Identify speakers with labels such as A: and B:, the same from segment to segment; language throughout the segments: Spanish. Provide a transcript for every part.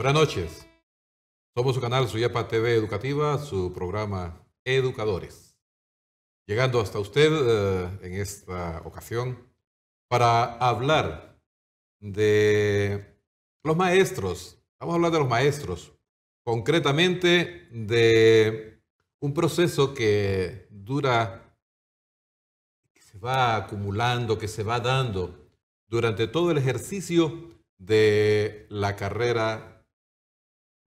A: Buenas noches. Somos su canal Suyapa TV Educativa, su programa Educadores. Llegando hasta usted en esta ocasión para hablar de los maestros. Vamos a hablar de los maestros, concretamente de un proceso que dura, que se va acumulando, que se va dando durante todo el ejercicio de la carrera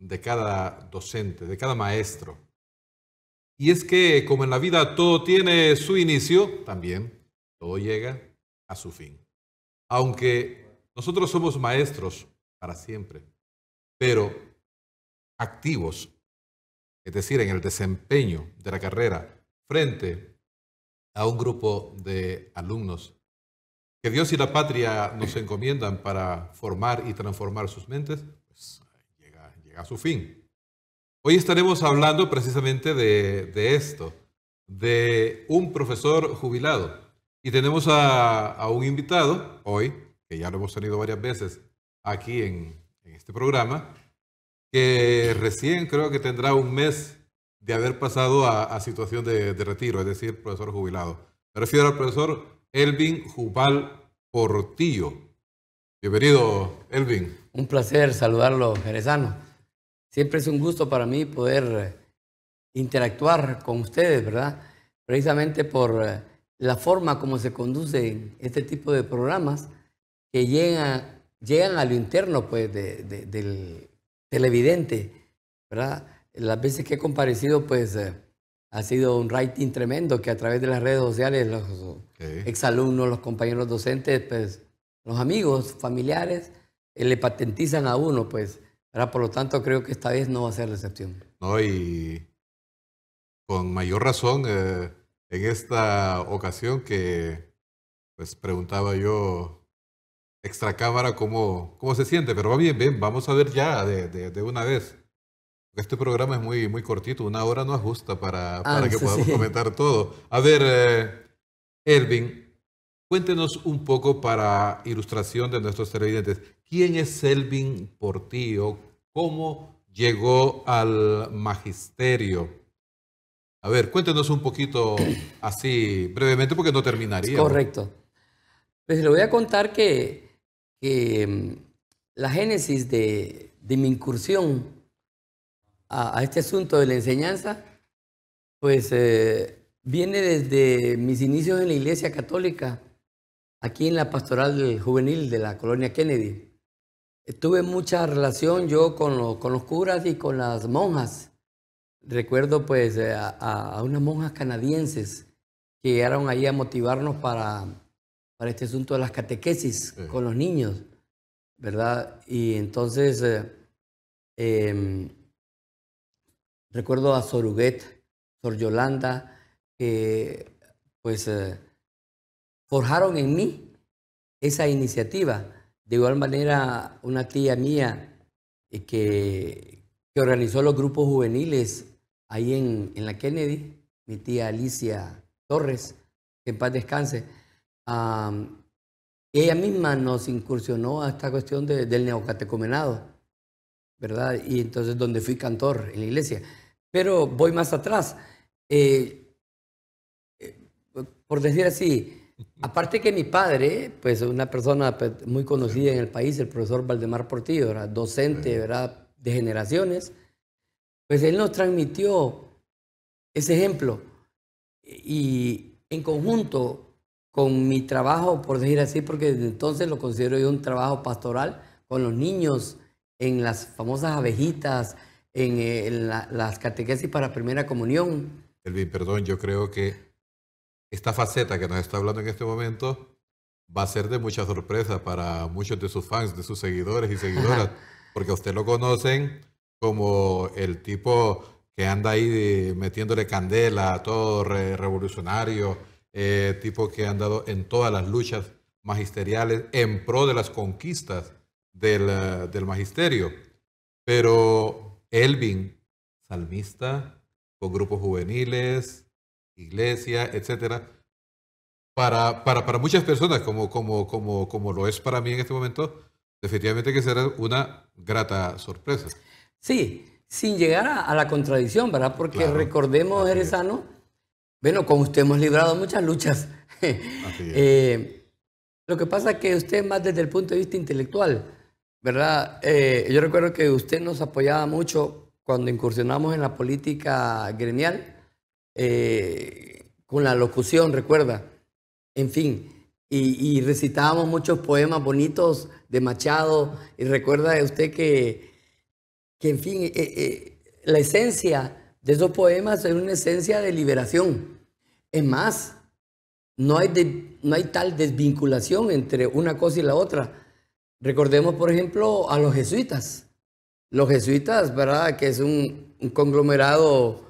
A: de cada docente, de cada maestro. Y es que, como en la vida todo tiene su inicio, también todo llega a su fin. Aunque nosotros somos maestros para siempre, pero activos, es decir, en el desempeño de la carrera frente a un grupo de alumnos que Dios y la patria nos encomiendan para formar y transformar sus mentes, pues llega a su fin. Hoy estaremos hablando precisamente de esto, de un profesor jubilado. Y tenemos a un invitado hoy, que ya lo hemos tenido varias veces aquí en este programa, que recién creo que tendrá un mes de haber pasado a situación de retiro, es decir, profesor jubilado. Me refiero al profesor Elvin Jubal Portillo. Bienvenido, Elvin.
B: Un placer saludarlo, jerezano. Siempre es un gusto para mí poder interactuar con ustedes, ¿verdad? Precisamente por la forma como se conducen este tipo de programas que llegan a lo interno, pues, del televidente, ¿verdad? Las veces que he comparecido, pues, ha sido un rating tremendo que a través de las redes sociales los exalumnos, los compañeros docentes, pues, los amigos, familiares, le patentizan a uno, pues, ¿verdad? Por lo tanto, creo que esta vez no va a ser la excepción.
A: No, y con mayor razón en esta ocasión que pues preguntaba yo extra cámara cómo se siente, pero va bien, vamos a ver ya de una vez. Este programa es muy cortito, una hora no ajusta para que podamos comentar todo. A ver, Elvin, cuéntenos un poco para ilustración de nuestros televidentes. ¿Quién es Elvin Portillo? ¿Cómo llegó al magisterio? A ver, cuéntenos un poquito así brevemente porque no terminaría.
B: Correcto. Pues le voy a contar que la génesis de mi incursión a este asunto de la enseñanza, pues viene desde mis inicios en la Iglesia Católica, aquí en la pastoral juvenil de la colonia Kennedy. Tuve mucha relación yo con los curas y con las monjas. Recuerdo pues a unas monjas canadienses que llegaron ahí a motivarnos para este asunto de las catequesis con los niños, ¿verdad? Y entonces recuerdo a Sor Huguet, Sor Yolanda, que pues forjaron en mí esa iniciativa. De igual manera, una tía mía que organizó los grupos juveniles ahí en la Kennedy, mi tía Alicia Torres, que en paz descanse, ella misma nos incursionó a esta cuestión del neocatecumenado, ¿verdad? Y entonces donde fui cantor en la iglesia. Pero voy más atrás. Por decir así, aparte que mi padre, pues una persona muy conocida en el país, el profesor Valdemar Portillo, era docente, ¿verdad?, de generaciones, pues él nos transmitió ese ejemplo. Y en conjunto con mi trabajo, por decir así, porque desde entonces lo considero yo un trabajo pastoral, con los niños en las famosas abejitas, en las catequesis para primera comunión.
A: Elvin, perdón, yo creo que esta faceta que nos está hablando en este momento va a ser de mucha sorpresa para muchos de sus fans, de sus seguidores y seguidoras, porque a usted lo conocen como el tipo que anda ahí metiéndole candela a todo revolucionario, tipo que ha andado en todas las luchas magisteriales en pro de las conquistas del magisterio. Pero Elvin, salmista, con grupos juveniles, iglesia, etcétera, para muchas personas, como lo es para mí en este momento, definitivamente que será una grata sorpresa.
B: Sí, sin llegar a la contradicción, ¿verdad? Porque
A: Claro,
B: recordemos,
A: así es.
B: Jerezano, bueno, con usted hemos librado muchas luchas.
A: Así es.
B: Lo que pasa es que usted más desde el punto de vista intelectual, ¿verdad? Yo recuerdo que usted nos apoyaba mucho cuando incursionamos en la política gremial, con la locución, recuerda. En fin, y recitábamos muchos poemas bonitos de Machado, y recuerda usted que en fin, la esencia de esos poemas es una esencia de liberación. Es más, no hay tal desvinculación entre una cosa y la otra. Recordemos, por ejemplo, a los jesuitas. Los jesuitas, ¿verdad? Que es un conglomerado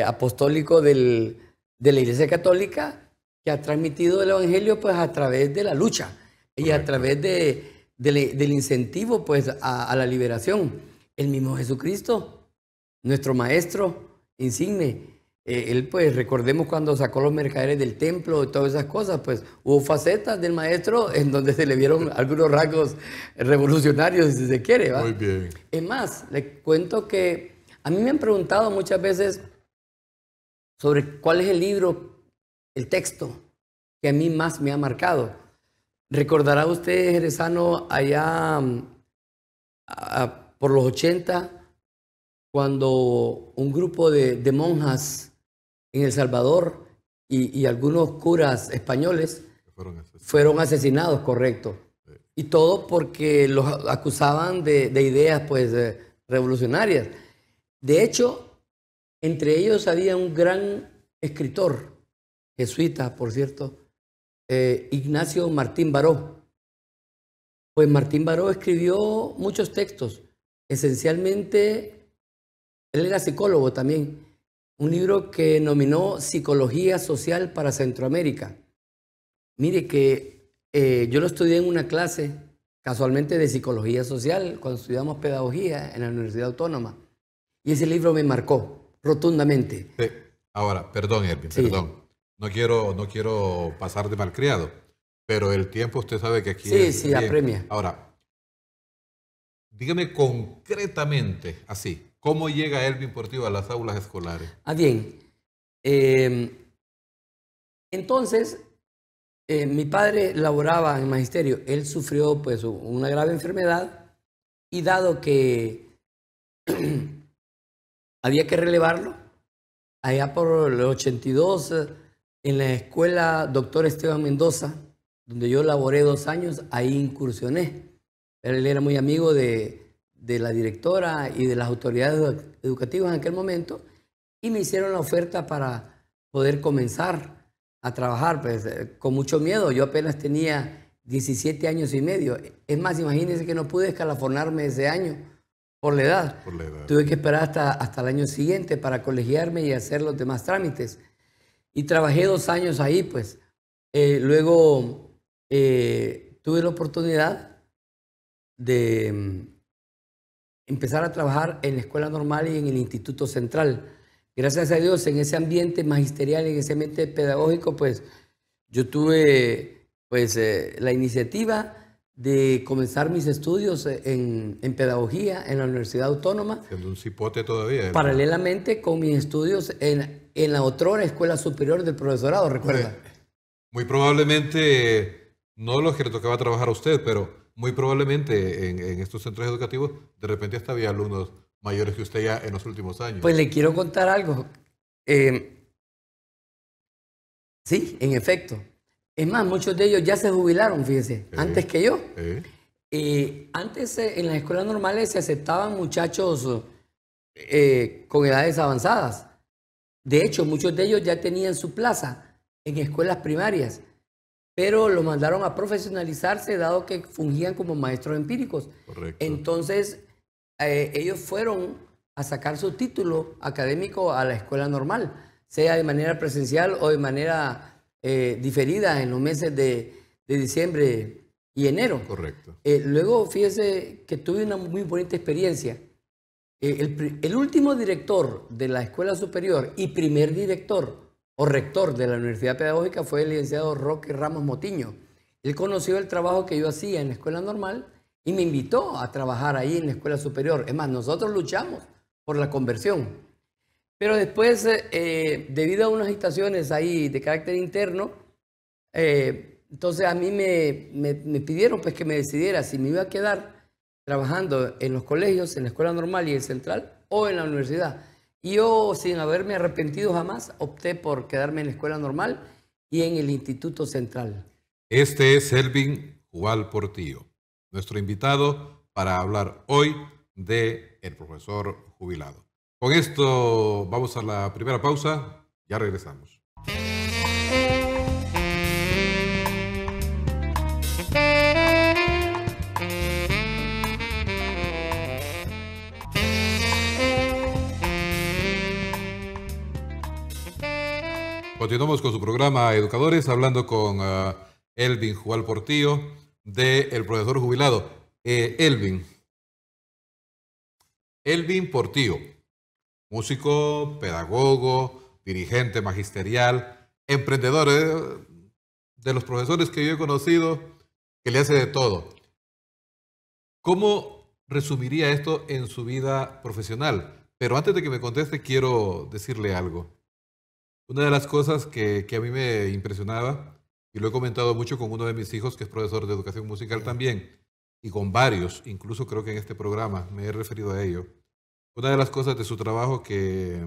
B: apostólico de la Iglesia Católica que ha transmitido el Evangelio pues a través de la lucha y a través del incentivo pues a la liberación. El mismo Jesucristo, nuestro maestro insigne, él pues recordemos cuando sacó los mercaderes del templo y todas esas cosas, pues hubo facetas del maestro en donde se le vieron algunos rasgos revolucionarios, si se quiere, ¿va?
A: Muy bien.
B: Es más, le cuento que a mí me han preguntado muchas veces sobre cuál es el libro, el texto que a mí más me ha marcado. Recordará usted, Jerezano, allá por los 80, cuando un grupo de monjas en El Salvador y algunos curas españoles fueron asesinados, correcto.
A: Sí.
B: Y todo porque los acusaban de ideas pues revolucionarias. De hecho, entre ellos había un gran escritor, jesuita, por cierto, Ignacio Martín Baró. Pues Martín Baró escribió muchos textos. Esencialmente, él era psicólogo también. Un libro que nominó Psicología Social para Centroamérica. Mire que yo lo estudié en una clase, casualmente de Psicología Social, cuando estudiamos Pedagogía en la Universidad Autónoma. Y ese libro me marcó rotundamente.
A: Sí. Ahora, perdón, Erwin,
B: Sí.
A: perdón. No quiero pasar de malcriado, pero el tiempo usted sabe que aquí
B: Sí,
A: es
B: sí,
A: bien.
B: apremia.
A: Ahora, dígame concretamente, así, ¿cómo llega Erwin Portillo a las aulas escolares?
B: Bien. Entonces, mi padre laboraba en magisterio. Él sufrió pues una grave enfermedad y dado que había que relevarlo, allá por el 82, en la escuela Doctor Esteban Mendoza, donde yo laboré 2 años, ahí incursioné. Él era muy amigo de la directora y de las autoridades educativas en aquel momento y me hicieron la oferta para poder comenzar a trabajar, pues con mucho miedo. Yo apenas tenía 17 años y medio. Es más, imagínense que no pude escalafonarme ese año por la edad.
A: Por la edad.
B: Tuve que esperar hasta el año siguiente para colegiarme y hacer los demás trámites. Y trabajé 2 años ahí, pues. Luego tuve la oportunidad de empezar a trabajar en la escuela normal y en el Instituto Central. Gracias a Dios, en ese ambiente magisterial, en ese ambiente pedagógico, pues yo tuve pues, la iniciativa de comenzar mis estudios en pedagogía en la Universidad Autónoma.
A: Siendo un cipote todavía. Erwin.
B: Paralelamente con mis estudios en la otrora Escuela Superior del Profesorado, ¿recuerda?
A: Muy probablemente, no los que le tocaba trabajar a usted, pero muy probablemente en estos centros educativos, de repente hasta había alumnos mayores que usted ya en los últimos años.
B: Pues le quiero contar algo. Sí, en efecto. Es más, muchos de ellos ya se jubilaron, fíjese, antes que yo. Antes en las escuelas normales se aceptaban muchachos con edades avanzadas. De hecho, muchos de ellos ya tenían su plaza en escuelas primarias, pero los mandaron a profesionalizarse dado que fungían como maestros empíricos.
A: Correcto.
B: Entonces, ellos fueron a sacar su título académico a la escuela normal, sea de manera presencial o de manera diferida en los meses de diciembre y enero.
A: Correcto.
B: Luego, fíjese que tuve una muy bonita experiencia. El último director de la escuela superior y primer director o rector de la Universidad Pedagógica fue el licenciado Roque Ramos Motiño. Él conoció el trabajo que yo hacía en la escuela normal y me invitó a trabajar ahí en la escuela superior. Es más, nosotros luchamos por la conversión. Pero después, debido a unas agitaciones ahí de carácter interno, entonces a mí me pidieron pues que me decidiera si me iba a quedar trabajando en los colegios, en la escuela normal y el central, o en la universidad. Y yo, sin haberme arrepentido jamás, opté por quedarme en la escuela normal y en el Instituto Central.
A: Este es Elvin Jubal Portillo, nuestro invitado para hablar hoy de el profesor jubilado. Con esto vamos a la primera pausa, ya regresamos. Continuamos con su programa Educadores, hablando con Elvin Jubal Portillo, del profesor jubilado. Elvin Portillo, músico, pedagogo, dirigente magisterial, emprendedor, de los profesores que yo he conocido, que le hace de todo. ¿Cómo resumiría esto en su vida profesional? Pero antes de que me conteste, quiero decirle algo. Una de las cosas que a mí me impresionaba, y lo he comentado mucho con uno de mis hijos, que es profesor de educación musical también, y con varios, incluso creo que en este programa me he referido a ello. Una de las cosas de su trabajo que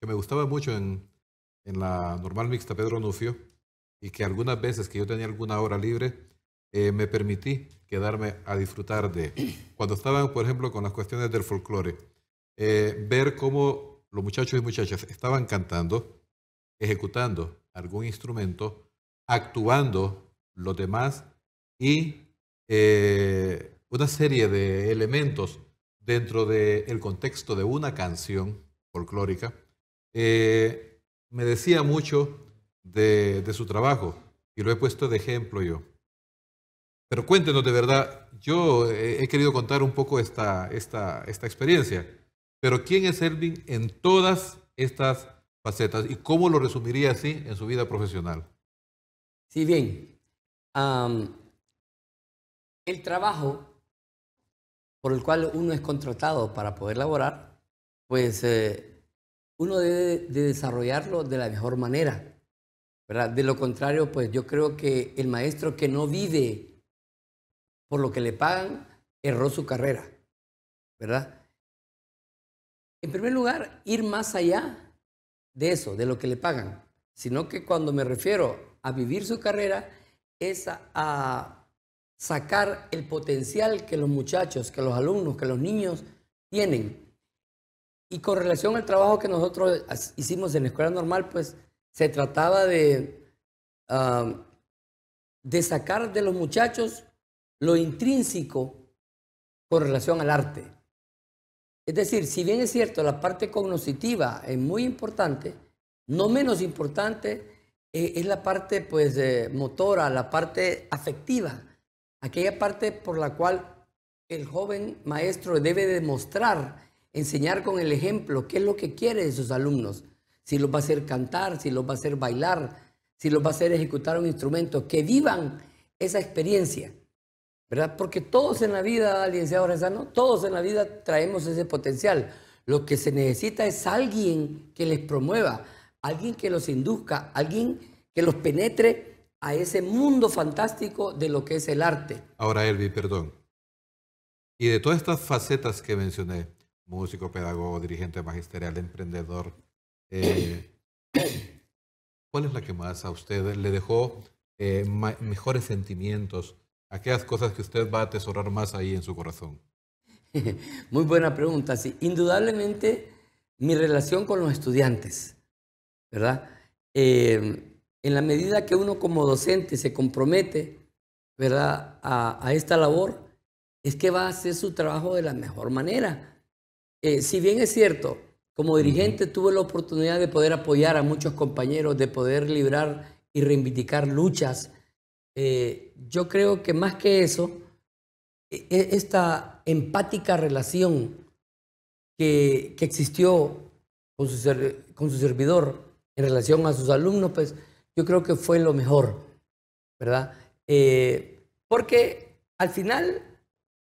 A: me gustaba mucho en la normal mixta Pedro Nufio, y que algunas veces que yo tenía alguna hora libre, me permití quedarme a disfrutar de, cuando estaban, por ejemplo, con las cuestiones del folclore, ver cómo los muchachos y muchachas estaban cantando, ejecutando algún instrumento, actuando los demás y una serie de elementos dentro del contexto de una canción folclórica, me decía mucho de su trabajo y lo he puesto de ejemplo yo. Pero cuéntenos de verdad, yo he querido contar un poco esta experiencia, pero ¿quién es Elvin en todas estas facetas y cómo lo resumiría así en su vida profesional?
B: Sí, bien. El trabajo por el cual uno es contratado para poder laborar, pues uno debe de desarrollarlo de la mejor manera, ¿verdad? De lo contrario, pues yo creo que el maestro que no vive por lo que le pagan, erró su carrera, ¿verdad? En primer lugar, ir más allá de eso, de lo que le pagan, sino que cuando me refiero a vivir su carrera, es a sacar el potencial que los muchachos, que los alumnos, que los niños tienen. Y con relación al trabajo que nosotros hicimos en la escuela normal, pues se trataba de sacar de los muchachos lo intrínseco con relación al arte. Es decir, si bien es cierto, la parte cognitiva es muy importante, no menos importante es la parte pues, motora, la parte afectiva, aquella parte por la cual el joven maestro debe demostrar, enseñar con el ejemplo qué es lo que quiere de sus alumnos, si los va a hacer cantar, si los va a hacer bailar, si los va a hacer ejecutar un instrumento, que vivan esa experiencia, ¿verdad? Porque todos en la vida, licenciado Rezano, todos en la vida traemos ese potencial. Lo que se necesita es alguien que les promueva, alguien que los induzca, alguien que los penetre a ese mundo fantástico de lo que es el arte.
A: Ahora, Elvin, perdón. Y de todas estas facetas que mencioné, músico, pedagogo, dirigente magisterial, emprendedor, ¿cuál es la que más a usted le dejó mejores sentimientos? Aquellas cosas que usted va a atesorar más ahí en su corazón.
B: Muy buena pregunta, sí. Indudablemente mi relación con los estudiantes, ¿verdad? En la medida que uno como docente se compromete, ¿verdad?, a esta labor, es que va a hacer su trabajo de la mejor manera. Si bien es cierto, como dirigente tuve la oportunidad de poder apoyar a muchos compañeros, de poder librar y reivindicar luchas, yo creo que más que eso, esta empática relación que existió con su servidor en relación a sus alumnos, pues yo creo que fue lo mejor, ¿verdad? Porque al final,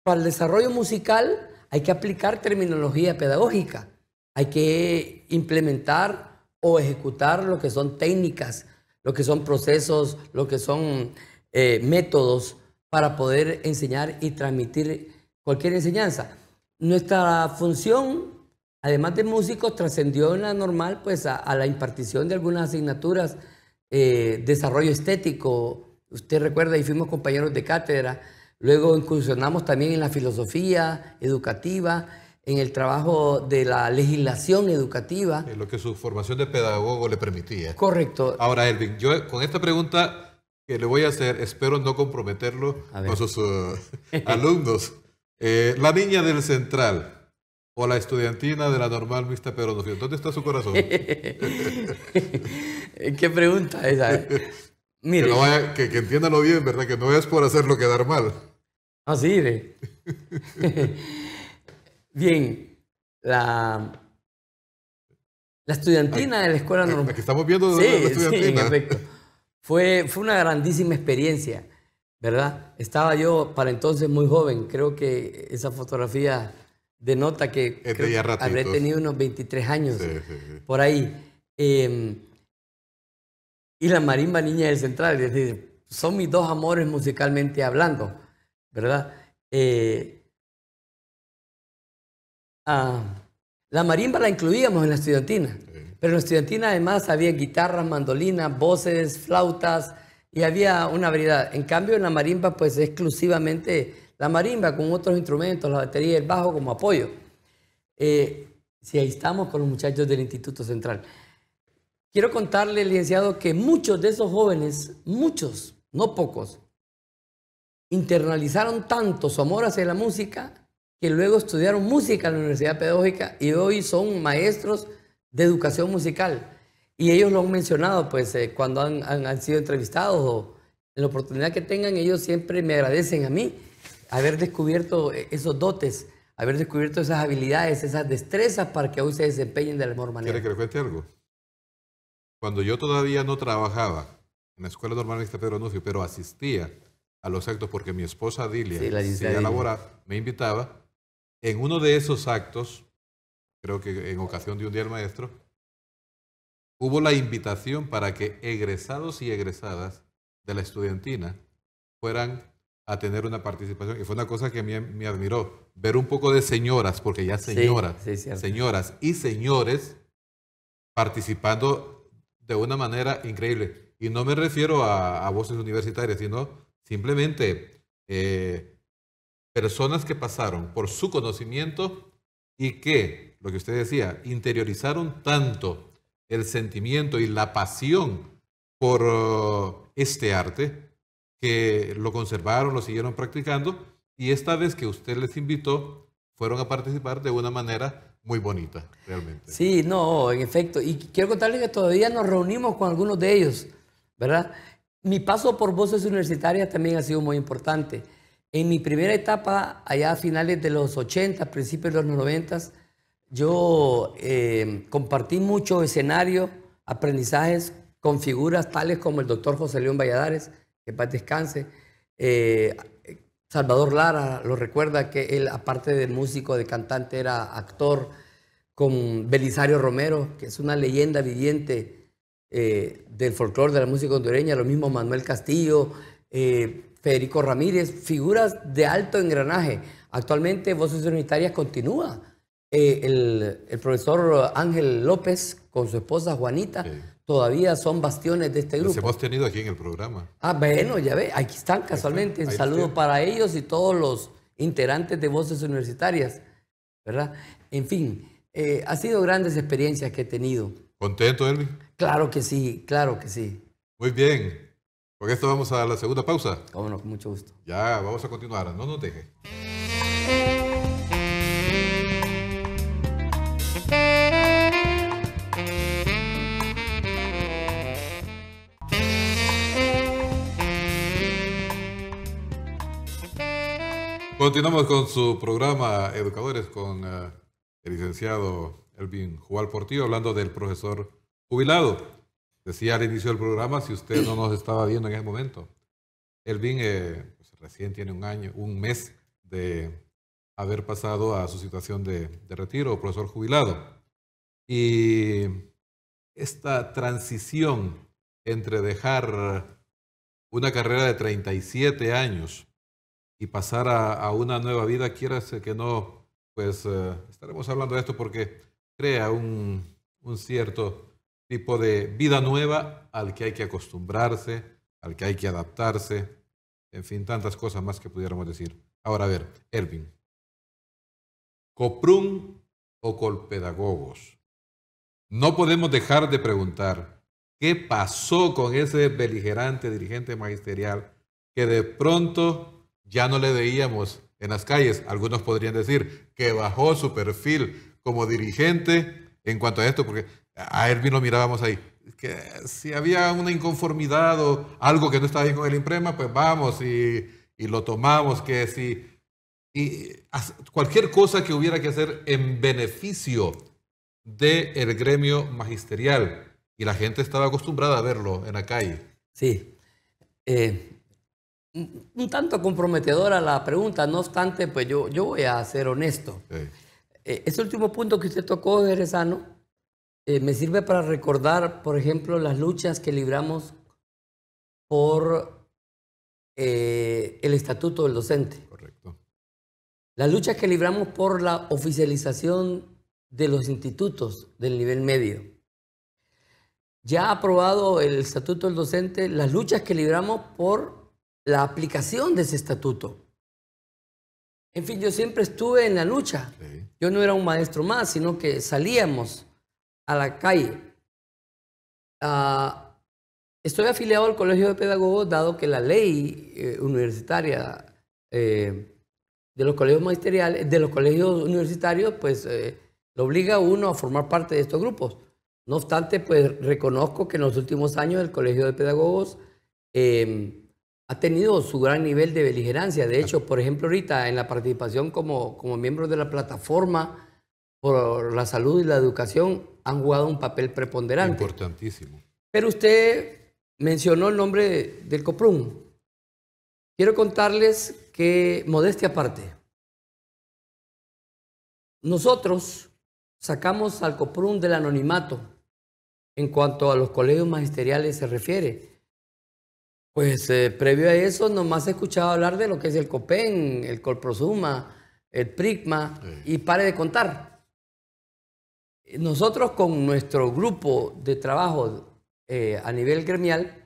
B: para el desarrollo musical hay que aplicar terminología pedagógica, hay que implementar o ejecutar lo que son técnicas, lo que son procesos, lo que son métodos para poder enseñar y transmitir cualquier enseñanza. Nuestra función, además de músicos, trascendió en la normal pues a la impartición de algunas asignaturas, desarrollo estético. Usted recuerda, y fuimos compañeros de cátedra. Luego incursionamos también en la filosofía educativa, en el trabajo de la legislación educativa.
A: Lo que su formación de pedagogo le permitía.
B: Correcto.
A: Ahora, Elvin, yo con esta pregunta que le voy a hacer, espero no comprometerlo con sus alumnos. La niña del Central o la estudiantina de la Normal Mixta Pedro Onofrio, ¿dónde está su corazón?
B: ¿Qué pregunta esa? Mire.
A: Que, no vaya, que entiéndalo bien, ¿verdad? Que no es por hacerlo quedar mal.
B: Ah, sí, ve. Bien, la estudiantina de la escuela normal.
A: Aquí estamos viendo
B: sí,
A: la estudiantina.
B: Sí, en efecto. Fue una grandísima experiencia, ¿verdad? Estaba yo para entonces muy joven. Creo que esa fotografía denota que habré tenido unos 23 años, por ahí. Y la marimba Niña del Central, es decir, son mis dos amores musicalmente hablando, ¿verdad? La marimba la incluíamos en la estudiantina, pero en la estudiantina además había guitarras, mandolinas, voces, flautas, y había una variedad. En cambio, en la marimba, pues exclusivamente la marimba con otros instrumentos, la batería y el bajo como apoyo. Sí, ahí estamos con los muchachos del Instituto Central. Quiero contarle, licenciado, que muchos de esos jóvenes, muchos, no pocos, internalizaron tanto su amor hacia la música que luego estudiaron música en la Universidad Pedagógica y hoy son maestros de educación musical. Y ellos lo han mencionado, pues, cuando han sido entrevistados o en la oportunidad que tengan, ellos siempre me agradecen a mí haber descubierto esos dotes, haber descubierto esas habilidades, esas destrezas para que hoy se desempeñen de la mejor manera.
A: ¿Quiere que le cuente algo? Cuando yo todavía no trabajaba en la Escuela Normal Mixta Pedro Onofrio, pero asistía a los actos porque mi esposa Dilia, si ella laboraba, me invitaba, en uno de esos actos, creo que en ocasión de un día del maestro, hubo la invitación para que egresados y egresadas de la estudiantina fueran a tener una participación. Y fue una cosa que me admiró, ver un poco de señoras, porque ya señoras, señoras y señores participando de una manera increíble. Y no me refiero a voces universitarias, sino simplemente personas que pasaron por su conocimiento y que, lo que usted decía, interiorizaron tanto el sentimiento y la pasión por este arte que lo conservaron, lo siguieron practicando y esta vez que usted les invitó, fueron a participar de una manera muy bonita, realmente.
B: Sí, no, en efecto. Y quiero contarles que todavía nos reunimos con algunos de ellos, ¿verdad? Mi paso por voces universitarias también ha sido muy importante. En mi primera etapa, allá a finales de los 80, principios de los 90, yo compartí mucho escenario, aprendizajes con figuras tales como el doctor José León Valladares, que paz descanse, Salvador Lara, lo recuerda que él, aparte de músico, de cantante, era actor, con Belisario Romero, que es una leyenda viviente del folclore de la música hondureña, lo mismo Manuel Castillo, Federico Ramírez, figuras de alto engranaje. Actualmente Voces Unitarias continúa. El profesor Ángel López con su esposa Juanita, todavía son bastiones de este grupo.
A: Los hemos tenido aquí en el programa.
B: Ah, bueno, ya ve, aquí están casualmente. Un saludo para ellos y todos los integrantes de Voces Universitarias, ¿verdad? En fin, ha sido grandes experiencias que he tenido.
A: ¿Contento, Elvin?
B: Claro que sí, claro que sí.
A: Muy bien. Con esto vamos a la segunda pausa.
B: Cómo no, con mucho gusto.
A: Ya, vamos a continuar. No nos deje. Continuamos con su programa Educadores con el licenciado Elvin Jubal Portillo, hablando del profesor jubilado. Decía al inicio del programa, si usted no nos estaba viendo en ese momento, Elvin pues, recién tiene un mes de haber pasado a su situación de retiro o profesor jubilado. Y esta transición entre dejar una carrera de 37 años y pasar a una nueva vida, quieras que no, pues estaremos hablando de esto porque crea un cierto tipo de vida nueva al que hay que acostumbrarse, al que hay que adaptarse, en fin, tantas cosas más que pudiéramos decir. Ahora, a ver, Ervin, ¿Coprun o Colpedagogos? No podemos dejar de preguntar qué pasó con ese beligerante dirigente magisterial que de pronto ya no le veíamos en las calles. Algunos podrían decir que bajó su perfil como dirigente en cuanto a esto, porque a Ervin lo mirábamos ahí. Que si había una inconformidad o algo que no estaba bien con el imprema, pues vamos y lo tomamos, que si cualquier cosa que hubiera que hacer en beneficio del gremio magisterial, y la gente estaba acostumbrada a verlo en la calle.
B: Sí. Un tanto comprometedora la pregunta, no obstante, pues yo voy a ser honesto.
A: Sí.
B: Ese último punto que usted tocó, Jerezano, me sirve para recordar, por ejemplo, las luchas que libramos por el estatuto del docente.
A: Correcto.
B: Las luchas que libramos por la oficialización de los institutos del nivel medio. Ya aprobado el estatuto del docente, las luchas que libramos por la aplicación de ese estatuto. En fin, yo siempre estuve en la lucha.
A: Sí.
B: Yo no era un maestro más, sino que salíamos a la calle. Estoy afiliado al Colegio de Pedagogos, dado que la ley universitaria de los colegios magisteriales, de los colegios universitarios, pues lo obliga a uno a formar parte de estos grupos. No obstante, pues reconozco que en los últimos años el Colegio de Pedagogos ha tenido su gran nivel de beligerancia. De hecho, por ejemplo, ahorita en la participación como miembros de la plataforma por la salud y la educación han jugado un papel preponderante.
A: Importantísimo.
B: Pero usted mencionó el nombre del Coprun. Quiero contarles que, modestia aparte, nosotros sacamos al Coprun del anonimato en cuanto a los colegios magisteriales se refiere. Pues previo a eso nomás he escuchado hablar de lo que es el COPEN, el Colprosuma, el PRICMA, y pare de contar. Nosotros con nuestro grupo de trabajo a nivel gremial,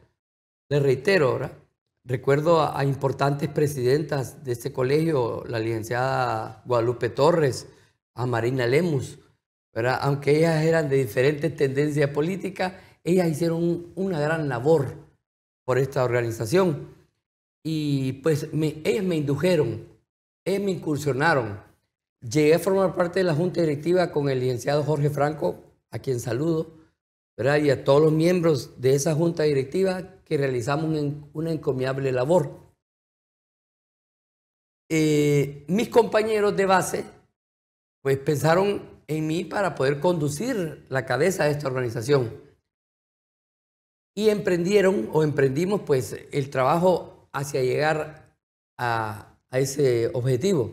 B: les reitero, ¿verdad? Recuerdo a importantes presidentas de este colegio, la licenciada Guadalupe Torres, a Marina Lemus, ¿verdad? Aunque ellas eran de diferentes tendencias políticas, ellas hicieron una gran labor por esta organización. Y pues ellas me indujeron, ellas me incursionaron. Llegué a formar parte de la junta directiva con el licenciado Jorge Franco, a quien saludo, ¿verdad? Y a todos los miembros de esa junta directiva que realizamos una encomiable labor. Mis compañeros de base pues pensaron en mí para poder conducir la cabeza de esta organización. Y emprendimos pues el trabajo hacia llegar a ese objetivo.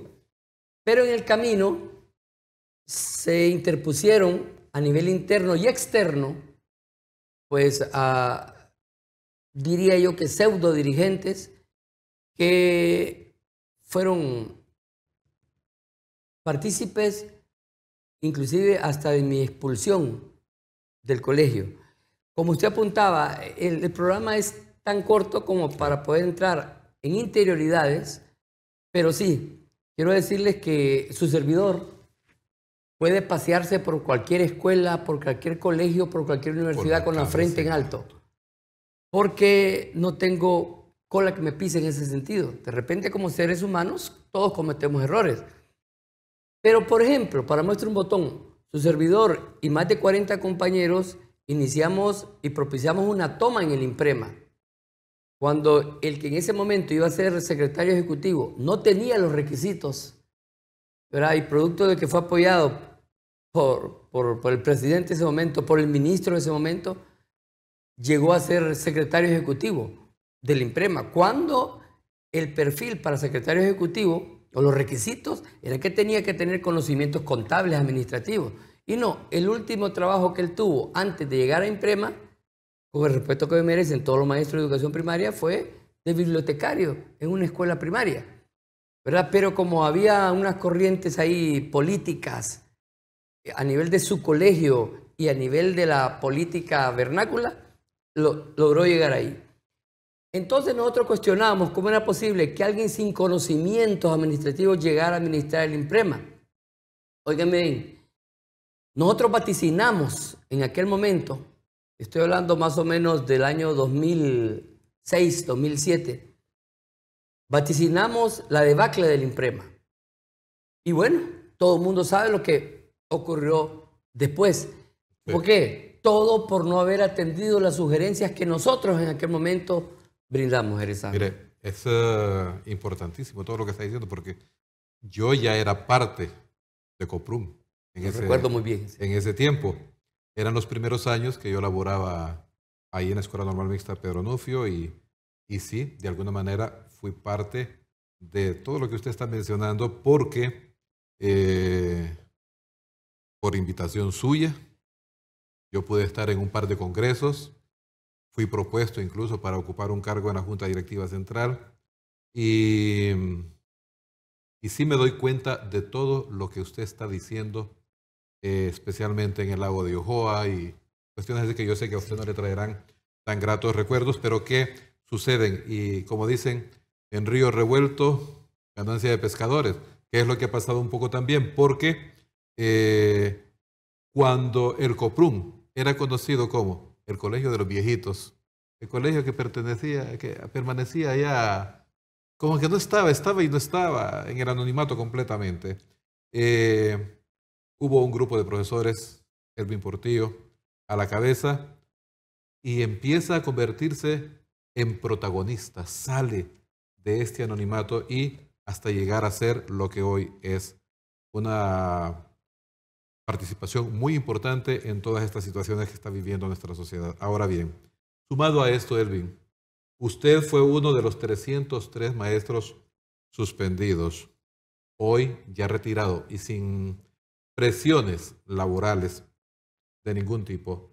B: Pero en el camino se interpusieron a nivel interno y externo, pues diría yo que pseudo dirigentes que fueron partícipes inclusive hasta de mi expulsión del colegio. Como usted apuntaba, el programa es tan corto como para poder entrar en interioridades, pero sí, quiero decirles que su servidor puede pasearse por cualquier escuela, por cualquier colegio, por cualquier universidad con la frente en alto, porque no tengo cola que me pise en ese sentido. De repente, como seres humanos, todos cometemos errores. Pero, por ejemplo, para muestra un botón, su servidor y más de 40 compañeros iniciamos y propiciamos una toma en el IMPREMA. Cuando el que en ese momento iba a ser secretario ejecutivo no tenía los requisitos, ¿verdad? Y producto de que fue apoyado por el presidente de ese momento, por el ministro de ese momento, llegó a ser secretario ejecutivo del IMPREMA. Cuando el perfil para secretario ejecutivo o los requisitos, era que tenía que tener conocimientos contables, administrativos. Y no, el último trabajo que él tuvo antes de llegar a Imprema, con el respeto que me merecen todos los maestros de educación primaria, fue de bibliotecario en una escuela primaria, ¿verdad? Pero como había unas corrientes ahí políticas a nivel de su colegio y a nivel de la política vernácula, logró llegar ahí. Entonces nosotros cuestionábamos cómo era posible que alguien sin conocimientos administrativos llegara a administrar el Imprema. Óigame bien, nosotros vaticinamos en aquel momento, estoy hablando más o menos del año 2006, 2007, vaticinamos la debacle del Imprema. Y bueno, todo el mundo sabe lo que ocurrió después.
A: Sí.
B: ¿Por qué? Todo por no haber atendido las sugerencias que nosotros en aquel momento brindamos, Jerezano.
A: Mire, es importantísimo todo lo que está diciendo porque yo ya era parte de Coprum
B: Recuerdo muy bien. Sí.
A: en ese tiempo. Eran los primeros años que yo laboraba ahí en la Escuela Normal Mixta Pedro Nufio y sí, de alguna manera fui parte de todo lo que usted está mencionando porque por invitación suya yo pude estar en un par de congresos. Fui propuesto incluso para ocupar un cargo en la Junta Directiva Central y sí me doy cuenta de todo lo que usted está diciendo, especialmente en el lago de Ojoa y cuestiones así que yo sé que a usted no le traerán tan gratos recuerdos, pero que suceden. Y como dicen, en río revuelto, ganancia de pescadores, que es lo que ha pasado un poco también, porque cuando el Coprum era conocido como el Colegio de los Viejitos, el colegio que permanecía allá, como que no estaba y no estaba en el anonimato completamente. Hubo un grupo de profesores, Elvin Portillo, a la cabeza, y empieza a convertirse en protagonista, sale de este anonimato y hasta llegar a ser lo que hoy es una participación muy importante en todas estas situaciones que está viviendo nuestra sociedad. Ahora bien, sumado a esto, Elvin, usted fue uno de los 303 maestros suspendidos, hoy ya retirado y sin presiones laborales de ningún tipo.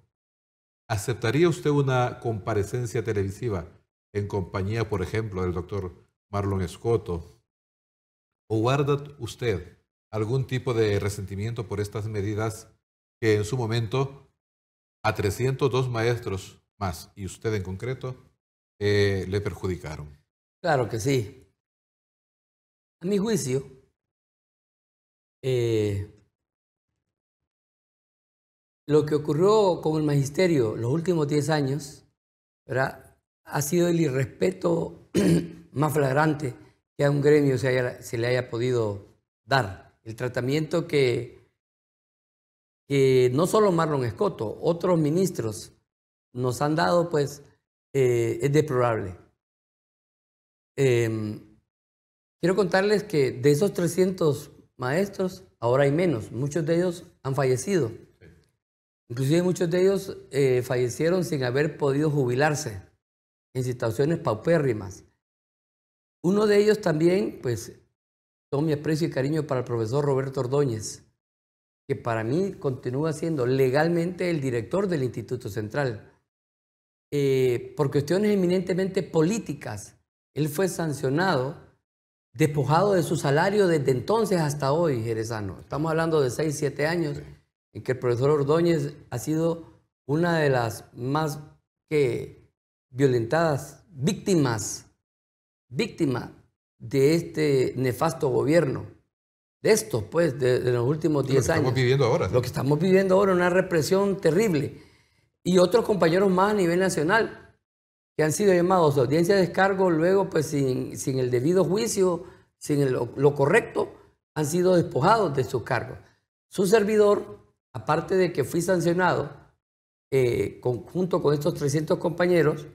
A: ¿Aceptaría usted una comparecencia televisiva en compañía, por ejemplo, del doctor Marlon Escoto? ¿O guarda usted algún tipo de resentimiento por estas medidas que en su momento a 302 maestros más, y usted en concreto, le perjudicaron?
B: Claro que sí. A mi juicio, lo que ocurrió con el magisterio los últimos 10 años, ¿verdad?, ha sido el irrespeto más flagrante que a un gremio se le haya podido dar. El tratamiento que no solo Marlon Escoto, otros ministros nos han dado, pues, es deplorable. Quiero contarles que de esos 300 maestros, ahora hay menos. Muchos de ellos han fallecido. Inclusive muchos de ellos fallecieron sin haber podido jubilarse en situaciones paupérrimas. Uno de ellos también, pues, todo mi aprecio y cariño para el profesor Roberto Ordóñez, que para mí continúa siendo legalmente el director del Instituto Central. Por cuestiones eminentemente políticas, él fue sancionado, despojado de su salario desde entonces hasta hoy, Jerezano. Estamos hablando de 6, 7 años en que el profesor Ordóñez ha sido una de las más que violentadas víctimas de este nefasto gobierno, de estos, pues, de los últimos 10 años.
A: Lo que estamos viviendo ahora. ¿Sí?
B: Lo que estamos viviendo ahora, una represión terrible. Y otros compañeros más a nivel nacional, que han sido llamados a audiencia de descargo, luego, pues, sin el debido juicio, sin lo correcto, han sido despojados de sus cargos. Su servidor, aparte de que fui sancionado, junto con estos 300 compañeros,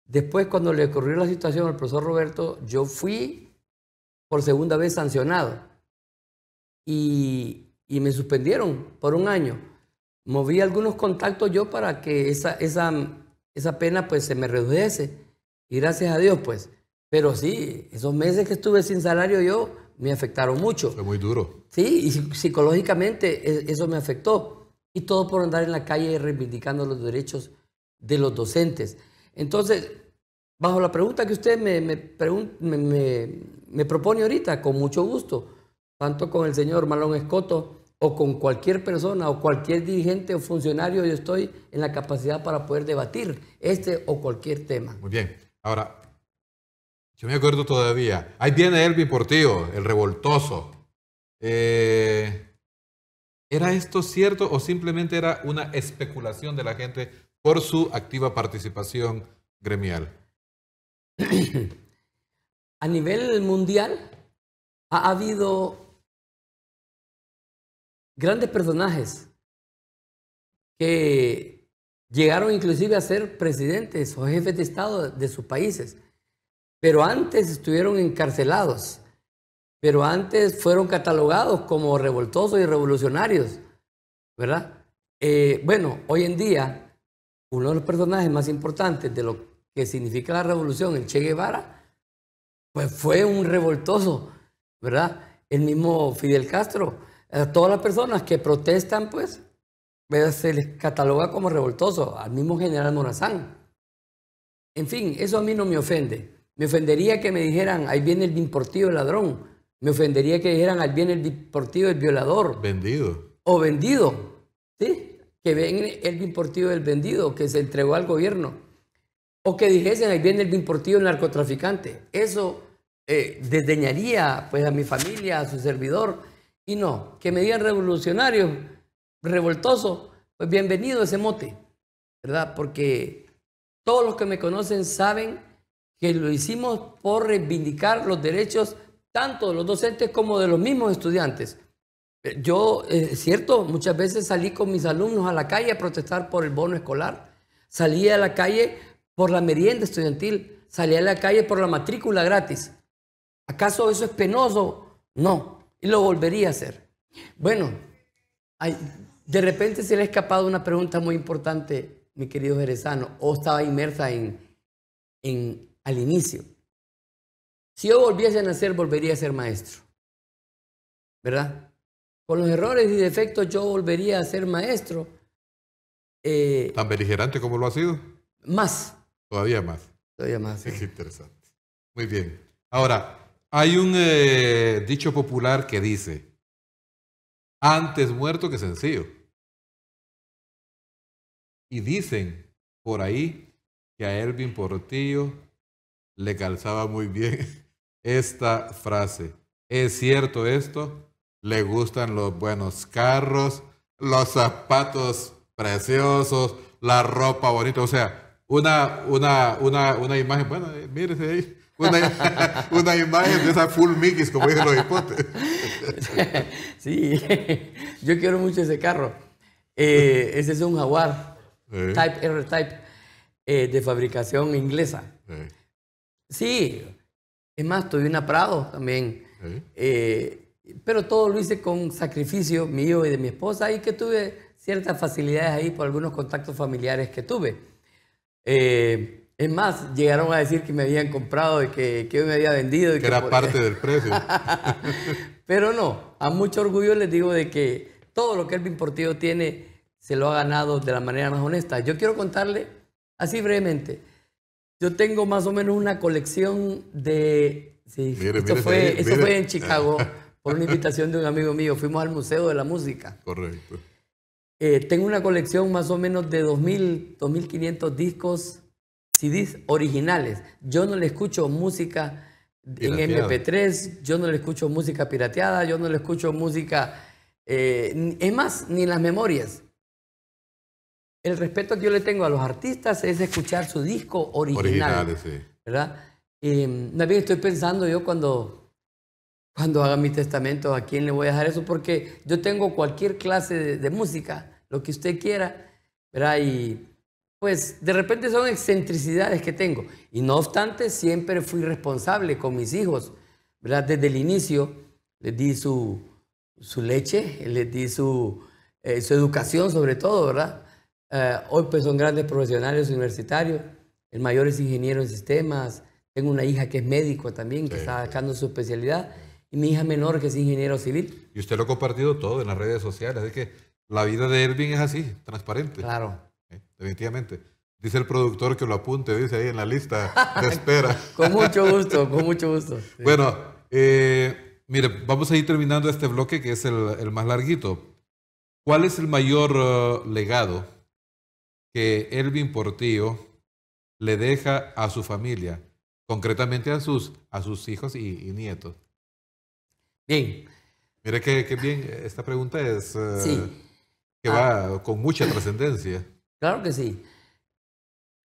B: después, cuando le ocurrió la situación al profesor Roberto, yo fui por segunda vez sancionado y me suspendieron por 1 año. Moví algunos contactos yo para que esa pena, pues, se me redujese, y gracias a Dios, pues. Pero sí, esos meses que estuve sin salario yo me afectaron mucho.
A: Fue muy duro.
B: Sí, y psicológicamente eso me afectó. Y todo por andar en la calle reivindicando los derechos de los docentes. Entonces, bajo la pregunta que usted me propone ahorita, con mucho gusto, tanto con el señor Marlon Escoto o con cualquier persona o cualquier dirigente o funcionario, yo estoy en la capacidad para poder debatir este o cualquier tema.
A: Muy bien. Ahora, yo me acuerdo todavía. Ahí viene Elvin Portillo, el revoltoso. ¿Era esto cierto o simplemente era una especulación de la gente por su activa participación gremial?
B: A nivel mundial ha habido grandes personajes que llegaron inclusive a ser presidentes o jefes de Estado de sus países, pero antes estuvieron encarcelados, pero antes fueron catalogados como revoltosos y revolucionarios, ¿verdad? Bueno, hoy en día, uno de los personajes más importantes de lo que significa la revolución, el Che Guevara, pues fue un revoltoso, ¿verdad? El mismo Fidel Castro. A todas las personas que protestan, pues, se les cataloga como revoltoso, al mismo general Morazán. En fin, eso a mí no me ofende. Me ofendería que me dijeran, ahí viene el Elvin Portillo el ladrón. Me ofendería que dijeran, ahí viene el Elvin Portillo el violador.
A: Vendido.
B: O vendido, ¿sí? Que viene el Elvin Portillo el vendido, que se entregó al gobierno. O que dijesen, ahí viene el Elvin Portillo el narcotraficante. Eso desdeñaría, pues, a mi familia, a su servidor. Y no, que me digan revolucionario, revoltoso, pues bienvenido ese mote, ¿verdad? Porque todos los que me conocen saben que lo hicimos por reivindicar los derechos tanto de los docentes como de los mismos estudiantes. Yo, es cierto, muchas veces salí con mis alumnos a la calle a protestar por el bono escolar, salí a la calle por la merienda estudiantil, salí a la calle por la matrícula gratis. ¿Acaso eso es penoso? No. Y lo volvería a hacer. Bueno, de repente se le ha escapado una pregunta muy importante, mi querido jerezano, o estaba inmersa al inicio. Si yo volviese a nacer, volvería a ser maestro, ¿verdad? Con los errores y defectos yo volvería a ser maestro.
A: ¿Tan beligerante como lo ha sido?
B: Más.
A: Todavía más.
B: Todavía más.
A: Es interesante. Muy bien. Ahora, hay un dicho popular que dice, antes muerto que sencillo. Y dicen por ahí que a Elvin Portillo le calzaba muy bien esta frase. ¿Es cierto esto? Le gustan los buenos carros, los zapatos preciosos, la ropa bonita. O sea, una imagen, bueno, mírese ahí. Una imagen de esa full Mickey's, como dicen los hipotes.
B: Sí, yo quiero mucho ese carro. Ese es un Jaguar Type R-Type de fabricación inglesa. Sí, es más, tuve una Prado también. Pero todo lo hice con sacrificio mío y de mi esposa y que tuve ciertas facilidades ahí por algunos contactos familiares que tuve. Es más, llegaron a decir que me habían comprado y que yo me había vendido. Y
A: que era parte del precio.
B: Pero no, a mucho orgullo les digo de que todo lo que Elvin Portillo tiene se lo ha ganado de la manera más honesta. Yo quiero contarle, así brevemente, yo tengo más o menos una colección de... Sí, esto fue en Chicago por una invitación de un amigo mío. Fuimos al Museo de la Música.
A: Correcto.
B: Tengo una colección más o menos de 2.500 discos, CDs originales. Yo no le escucho música
A: pirateada.
B: en MP3, yo no le escucho música pirateada, yo no le escucho música... es más, ni en las memorias. El respeto que yo le tengo a los artistas es escuchar su disco original.
A: Originales, sí.
B: ¿Verdad? Más bien estoy pensando yo cuando haga mi testamento a quién le voy a dejar eso, porque yo tengo cualquier clase de música, lo que usted quiera, ¿verdad? Y pues de repente son excentricidades que tengo. Y no obstante, siempre fui responsable con mis hijos, ¿verdad? Desde el inicio les di su leche, les di su educación sobre todo, ¿verdad? Hoy pues son grandes profesionales universitarios. El mayor es ingeniero en sistemas. Tengo una hija que es médico también, que está sacando su especialidad. y mi hija menor que es ingeniero civil.
A: Y usted lo ha compartido todo en las redes sociales. Es que la vida de Elvin es así, transparente.
B: Claro.
A: Definitivamente. Dice el productor que lo apunte, dice ahí en la lista de espera.
B: Con mucho gusto, con mucho gusto. Sí.
A: Bueno, mire, vamos a ir terminando este bloque que es el más larguito. ¿Cuál es el mayor legado que Elvin Portillo le deja a su familia, concretamente a sus hijos y nietos?
B: Bien.
A: Mire que bien, esta pregunta es
B: Sí.
A: que va con mucha trascendencia.
B: Claro que sí.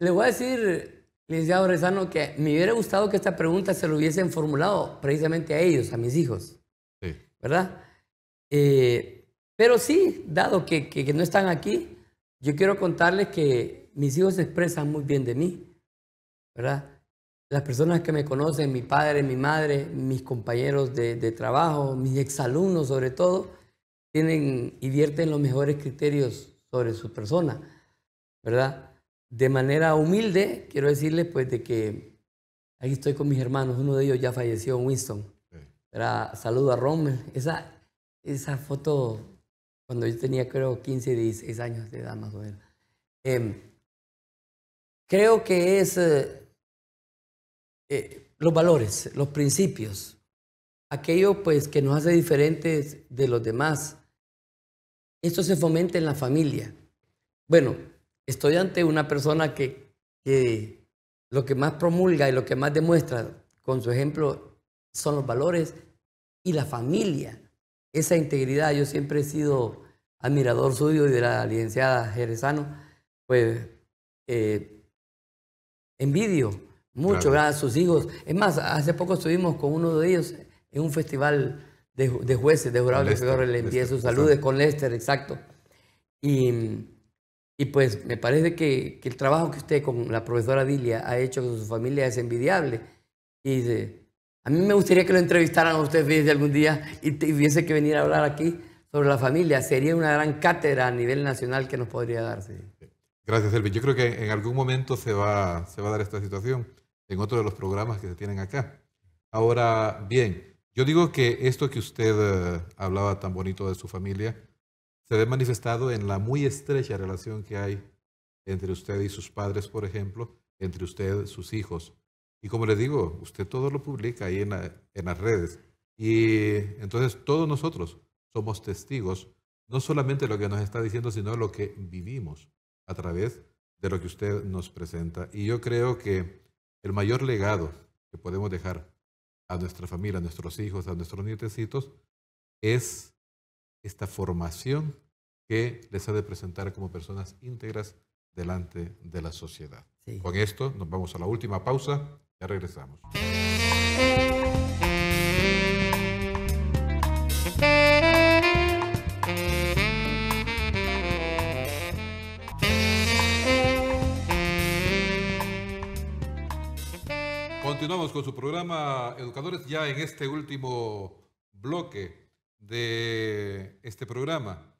B: Le voy a decir, licenciado Rezano, que me hubiera gustado que esta pregunta se lo hubiesen formulado precisamente a ellos, a mis hijos,
A: Sí.
B: ¿verdad? Pero sí, dado que no están aquí, yo quiero contarles que mis hijos se expresan muy bien de mí, ¿verdad? Las personas que me conocen, mi padre, mi madre, mis compañeros de trabajo, mis exalumnos sobre todo, tienen y vierten los mejores criterios sobre su persona, ¿verdad? De manera humilde, quiero decirles pues de que aquí estoy con mis hermanos, uno de ellos ya falleció, Winston.
A: Sí.
B: Saludo a Rommel. Esa foto cuando yo tenía creo 15, 16 años de edad más o menos. Creo que es los valores, los principios, aquello pues que nos hace diferentes de los demás. Esto se fomenta en la familia. Bueno, estoy ante una persona que lo que más promulga y lo que más demuestra con su ejemplo son los valores y la familia. Esa integridad, yo siempre he sido admirador suyo y de la licenciada Jerezano, pues envidio mucho,
A: Claro.
B: a sus hijos. Es más, hace poco estuvimos con uno de ellos en un festival de jueces, de jurados de figura, le envié sus saludos con Lester, exacto. Y pues me parece que el trabajo que usted con la profesora Dilia ha hecho con su familia es envidiable. Y a mí me gustaría que lo entrevistaran a usted, fíjese, algún día y tuviese que venir a hablar aquí sobre la familia. Sería una gran cátedra a nivel nacional que nos podría darse.
A: Gracias, Elvin. Yo creo que en algún momento se va a dar esta situación en otro de los programas que se tienen acá. Ahora, bien, yo digo que esto que usted hablaba tan bonito de su familia se ve manifestado en la muy estrecha relación que hay entre usted y sus padres, por ejemplo, entre usted y sus hijos. Y como le digo, usted todo lo publica ahí en las redes. Y entonces todos nosotros somos testigos, no solamente de lo que nos está diciendo, sino de lo que vivimos a través de lo que usted nos presenta. Y yo creo que el mayor legado que podemos dejar a nuestra familia, a nuestros hijos, a nuestros nietecitos, es esta formación que les ha de presentar como personas íntegras delante de la sociedad.
B: Sí.
A: Con esto nos vamos a la última pausa, ya regresamos. Continuamos con su programa Educadores, ya en este último bloque de este programa,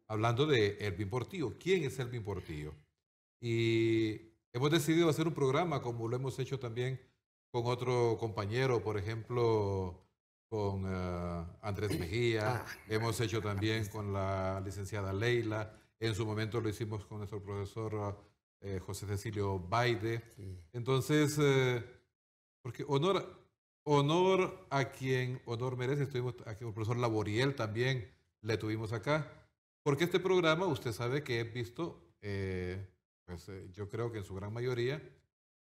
A: hablando de Elvin Portillo. ¿Quién es Elvin Portillo? Y hemos decidido hacer un programa como lo hemos hecho también con otro compañero, por ejemplo, con Andrés Mejía. Hemos hecho también con la licenciada Leila. En su momento lo hicimos con nuestro profesor José Cecilio Baide.
B: Sí.
A: Entonces, porque honor a quien honor merece. Estuvimos aquí con el profesor Laboriel también, le tuvimos acá. Porque este programa, usted sabe que es visto, yo creo que en su gran mayoría,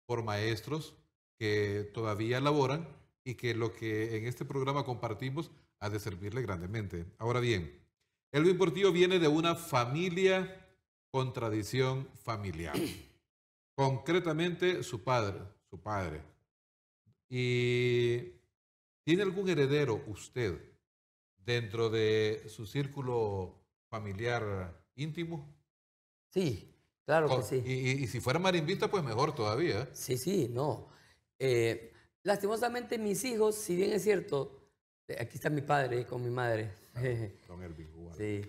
A: por maestros que todavía laboran y que lo que en este programa compartimos ha de servirle grandemente. Ahora bien, Elvin Portillo viene de una familia con tradición familiar. Concretamente su padre. ¿Y tiene algún heredero usted dentro de su círculo familiar íntimo?
B: Sí, claro que sí.
A: Y si fuera marimbista, pues mejor todavía.
B: Sí, no. Lastimosamente mis hijos, si bien es cierto, aquí está mi padre con mi madre.
A: Don Elvin, igual.
B: Sí.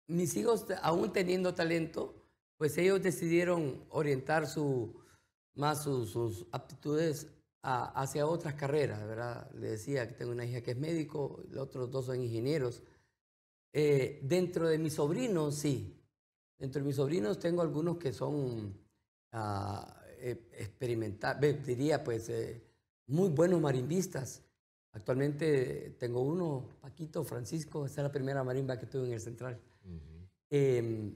B: Mis hijos, aún teniendo talento, pues ellos decidieron orientar sus aptitudes hacia otras carreras, ¿verdad? Le decía que tengo una hija que es médico, los otros dos son ingenieros. Dentro de mis sobrinos, sí. Dentro de mis sobrinos tengo algunos que son diría pues, muy buenos marimbistas. Actualmente tengo uno, Paquito Francisco, esa es la primera marimba que tuve en el Central. Le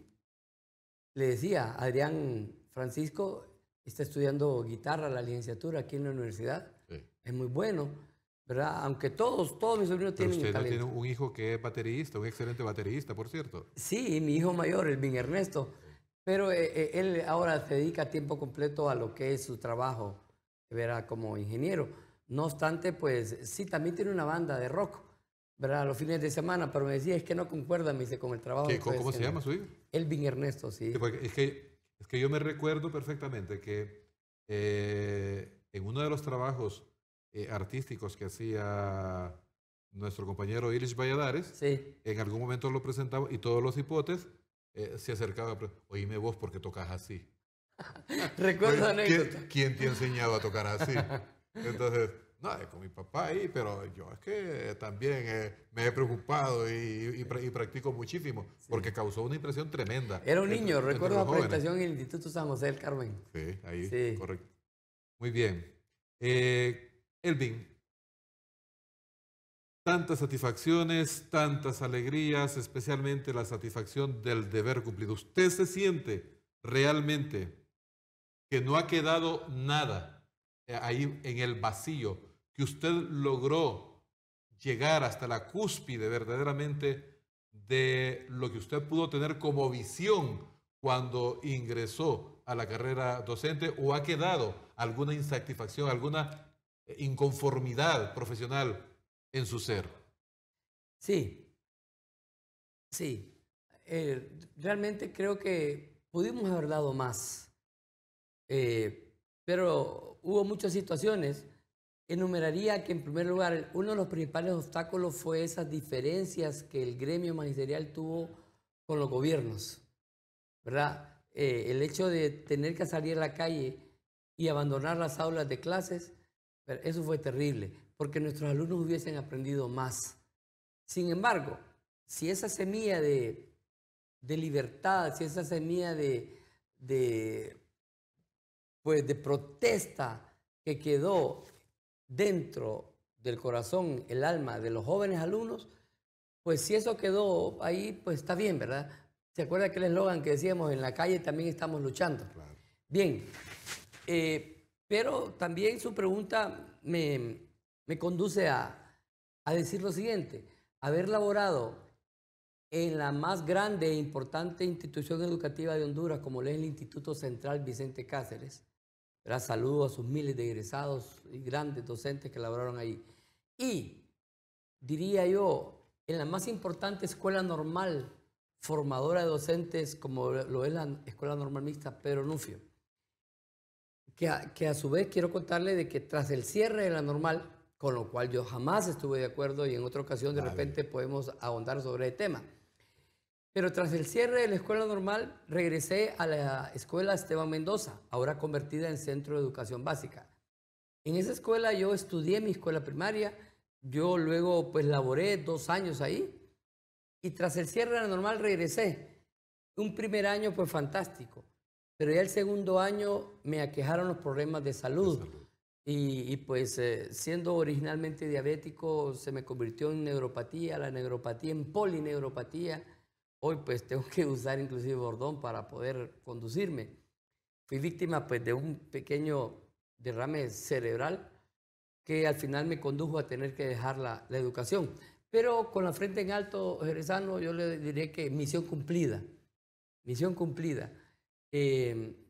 B: decía, Adrián Francisco está estudiando guitarra, la licenciatura aquí en la universidad.
A: Sí.
B: Es muy bueno, ¿verdad? Aunque todos mis sobrinos
A: Pero
B: tienen
A: usted no
B: talento.
A: tiene un hijo que es baterista, un excelente baterista, por cierto.
B: Sí, mi hijo mayor, el Bin Ernesto. Pero él ahora se dedica a tiempo completo a lo que es su trabajo, ¿verdad? Como ingeniero. No obstante, pues sí, también tiene una banda de rock, ¿verdad? Los fines de semana, pero me decía, es que no concuerda, me dice, con el trabajo.
A: ¿Cómo se llama su hijo?
B: El Bin Ernesto, sí.
A: Sí, porque es que yo me recuerdo perfectamente que en uno de los trabajos artísticos que hacía nuestro compañero Ilish Valladares,
B: Sí.
A: en algún momento lo presentaba y todos los hipotes se acercaban, oíme vos porque tocas así.
B: Recuerdo anécdota.
A: ¿Quién te enseñaba a tocar así? Entonces, no, es con mi papá ahí, pero yo es que también me he preocupado y practico muchísimo, porque causó una impresión tremenda.
B: Era un niño,
A: entre
B: recuerdo
A: los
B: la
A: jóvenes.
B: presentación en el Instituto San José del Carmen.
A: Sí, ahí,
B: Sí.
A: correcto. Muy bien. Elvin, tantas satisfacciones, tantas alegrías, especialmente la satisfacción del deber cumplido. ¿Usted se siente realmente que no ha quedado nada ahí en el vacío, que usted logró llegar hasta la cúspide verdaderamente de lo que usted pudo tener como visión cuando ingresó a la carrera docente, o ha quedado alguna insatisfacción, alguna inconformidad profesional en su ser?
B: Sí, sí. Realmente creo que pudimos haber dado más, pero hubo muchas situaciones. Enumeraría que en primer lugar uno de los principales obstáculos fue esas diferencias que el gremio magisterial tuvo con los gobiernos, ¿verdad? El hecho de tener que salir a la calle y abandonar las aulas de clases, eso fue terrible, porque nuestros alumnos hubiesen aprendido más. Sin embargo, si esa semilla de libertad, si esa semilla pues de protesta que quedó dentro del corazón, el alma de los jóvenes alumnos, pues si eso quedó ahí, pues está bien, ¿verdad? ¿Se acuerda aquel eslogan que decíamos, en la calle también estamos luchando?
A: Claro.
B: Bien, pero también su pregunta me conduce a decir lo siguiente: haber laborado en la más grande e importante institución educativa de Honduras, como lo es el Instituto Central Vicente Cáceres. Saludo a sus miles de egresados y grandes docentes que laboraron ahí. Y diría yo, en la más importante escuela normal formadora de docentes, como lo es la Escuela Normal Mixta Pedro Nufio, que a su vez quiero contarle de que tras el cierre de la normal, con lo cual yo jamás estuve de acuerdo, y en otra ocasión de repente podemos ahondar sobre el tema, pero tras el cierre de la escuela normal regresé a la escuela Esteban Mendoza, ahora convertida en Centro de Educación Básica. En esa escuela yo estudié mi escuela primaria, yo luego pues laboré 2 años ahí, y tras el cierre de la normal regresé. Un primer año pues fantástico, pero ya el segundo año me aquejaron los problemas de salud. Y pues siendo originalmente diabético se me convirtió en neuropatía, la neuropatía en polineuropatía. Hoy pues tengo que usar inclusive bordón para poder conducirme. Fui víctima pues de un pequeño derrame cerebral que al final me condujo a tener que dejar la educación. Pero con la frente en alto, jerezano, yo le diré que misión cumplida. Misión cumplida.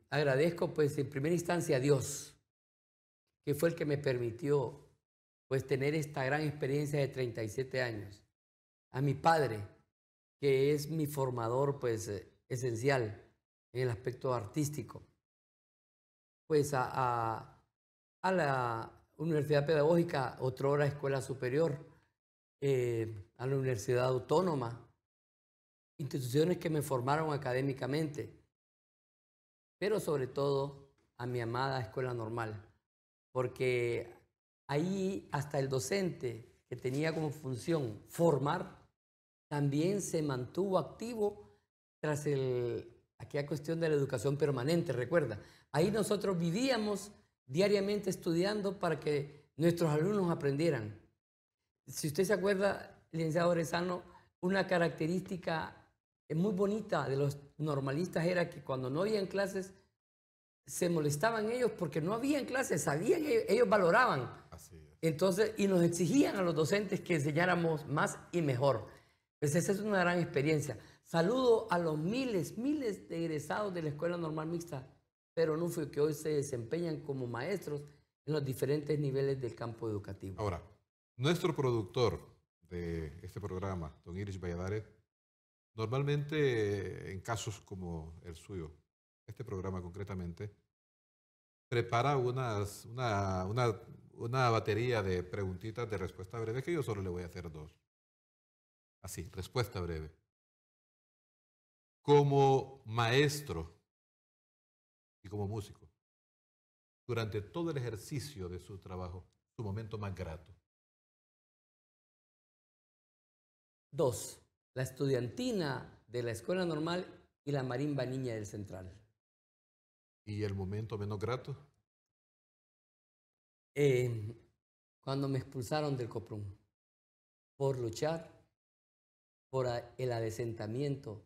B: Agradezco pues en primera instancia a Dios, que fue el que me permitió pues tener esta gran experiencia de 37 años. A mi padre, que es mi formador pues esencial en el aspecto artístico. Pues a la Universidad Pedagógica, otrora Escuela Superior, a la Universidad Autónoma, instituciones que me formaron académicamente, pero sobre todo a mi amada Escuela Normal, porque ahí hasta el docente que tenía como función formar, también se mantuvo activo tras aquella cuestión de la educación permanente, recuerda. Ahí nosotros vivíamos diariamente estudiando para que nuestros alumnos aprendieran. Si usted se acuerda, licenciado Orezano, una característica muy bonita de los normalistas era que cuando no habían clases, se molestaban ellos porque no habían clases, sabían, ellos valoraban.
A: Así es.
B: Entonces, y nos exigían a los docentes que enseñáramos más y mejor. Pues esa es una gran experiencia. Saludo a los miles de egresados de la Escuela Normal Mixta, pero no fue que hoy se desempeñan como maestros en los diferentes niveles del campo educativo.
A: Ahora, nuestro productor de este programa, don Iris Valladares, normalmente en casos como el suyo, este programa concretamente, prepara una batería de preguntitas de respuesta breve que yo solo le voy a hacer dos. Así, respuesta breve. Como maestro y como músico, durante todo el ejercicio de su trabajo, su momento más grato.
B: 2. La estudiantina de la Escuela Normal y la Marimba Niña del Central.
A: ¿Y el momento menos grato?
B: Cuando me expulsaron del COPRUM por luchar por el adesentamiento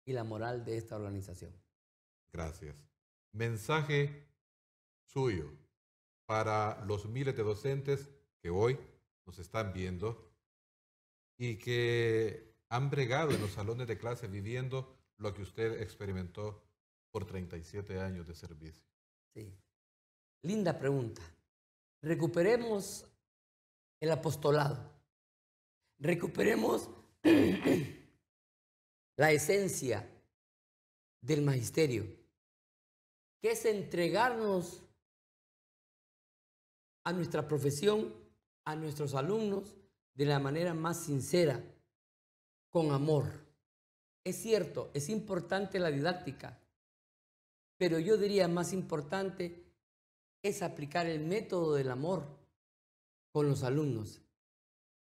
B: y la moral de esta organización.
A: Gracias. Mensaje suyo para los miles de docentes que hoy nos están viendo y que han bregado en los salones de clase viviendo lo que usted experimentó por 37 años de servicio.
B: Sí. Linda pregunta. Recuperemos el apostolado. Recuperemos la esencia del magisterio, que es entregarnos a nuestra profesión, a nuestros alumnos, de la manera más sincera, con amor. Es cierto, es importante la didáctica, pero yo diría más importante es aplicar el método del amor con los alumnos.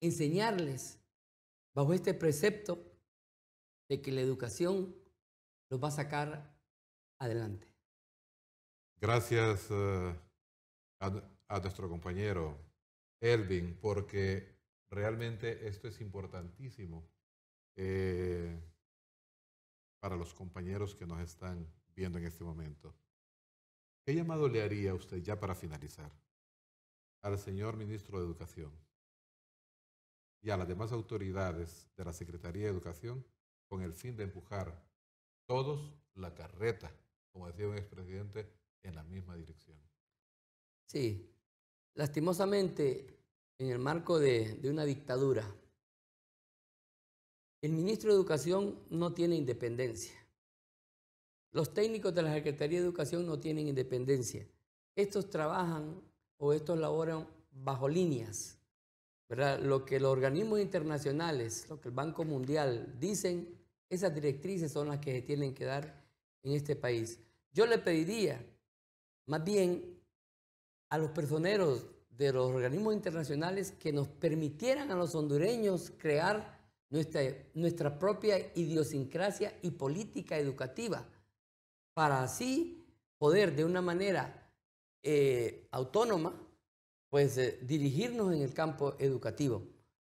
B: Enseñarles bajo este precepto de que la educación los va a sacar adelante.
A: Gracias a nuestro compañero Elvin, porque realmente esto es importantísimo para los compañeros que nos están viendo en este momento. ¿Qué llamado le haría usted, ya para finalizar, al señor ministro de Educación y a las demás autoridades de la Secretaría de Educación con el fin de empujar todos la carreta, como decía un expresidente, en la misma dirección?
B: Sí, lastimosamente, en el marco de una dictadura, el ministro de Educación no tiene independencia. Los técnicos de la Secretaría de Educación no tienen independencia. Estos trabajan o estos laboran bajo líneas, ¿verdad? Lo que los organismos internacionales, lo que el Banco Mundial dicen, esas directrices son las que se tienen que dar en este país. Yo le pediría, más bien, a los personeros de los organismos internacionales que nos permitieran a los hondureños crear nuestra propia idiosincrasia y política educativa, para así poder de una manera autónoma pues dirigirnos en el campo educativo,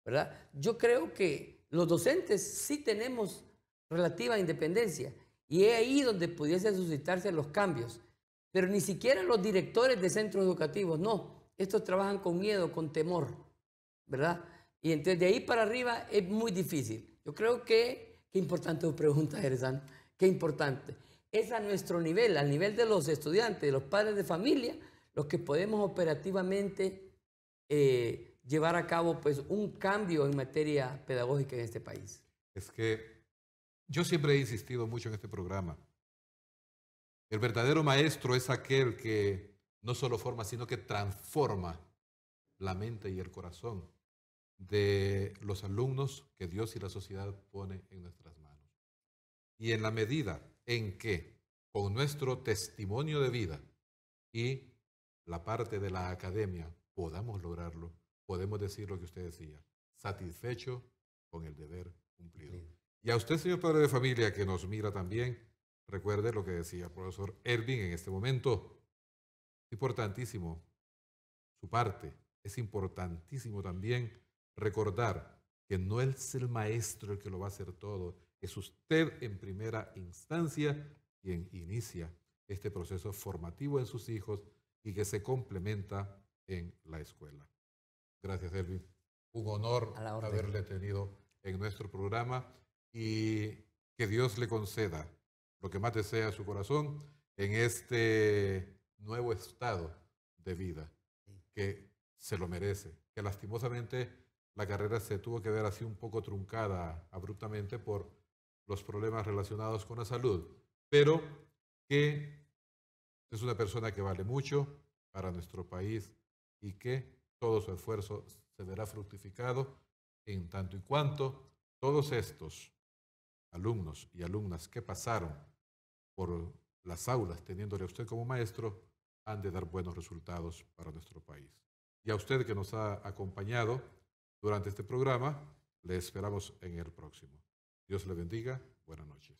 B: ¿verdad? Yo creo que los docentes sí tenemos relativa independencia y es ahí donde pudiesen suscitarse los cambios, pero ni siquiera los directores de centros educativos, no, estos trabajan con miedo, con temor, ¿verdad? Y entonces de ahí para arriba es muy difícil. Yo creo que, qué importante tu pregunta, Erezano, qué importante. Es a nuestro nivel, al nivel de los estudiantes, de los padres de familia, los que podemos operativamente llevar a cabo pues, un cambio en materia pedagógica en este país.
A: Es que yo siempre he insistido mucho en este programa. El verdadero maestro es aquel que no solo forma, sino que transforma la mente y el corazón de los alumnos que Dios y la sociedad pone en nuestras manos. Y en la medida en que, con nuestro testimonio de vida y la parte de la academia, podamos lograrlo, podemos decir lo que usted decía, satisfecho con el deber cumplido. Y a usted, señor padre de familia, que nos mira también, recuerde lo que decía el profesor Ervin en este momento. Importantísimo su parte. Es importantísimo también recordar que no es el maestro el que lo va a hacer todo, es usted en primera instancia quien inicia este proceso formativo en sus hijos y que se complementa en la escuela. Gracias, Elvin. Un honor haberle tenido en nuestro programa y que Dios le conceda lo que más desea su corazón en este nuevo estado de vida, que se lo merece, que lastimosamente la carrera se tuvo que ver así un poco truncada abruptamente por los problemas relacionados con la salud, pero que es una persona que vale mucho para nuestro país y que todo su esfuerzo se verá fructificado en tanto y cuanto todos estos alumnos y alumnas que pasaron por las aulas teniéndole a usted como maestro han de dar buenos resultados para nuestro país. Y a usted que nos ha acompañado durante este programa, le esperamos en el próximo. Dios le bendiga. Buenas noches.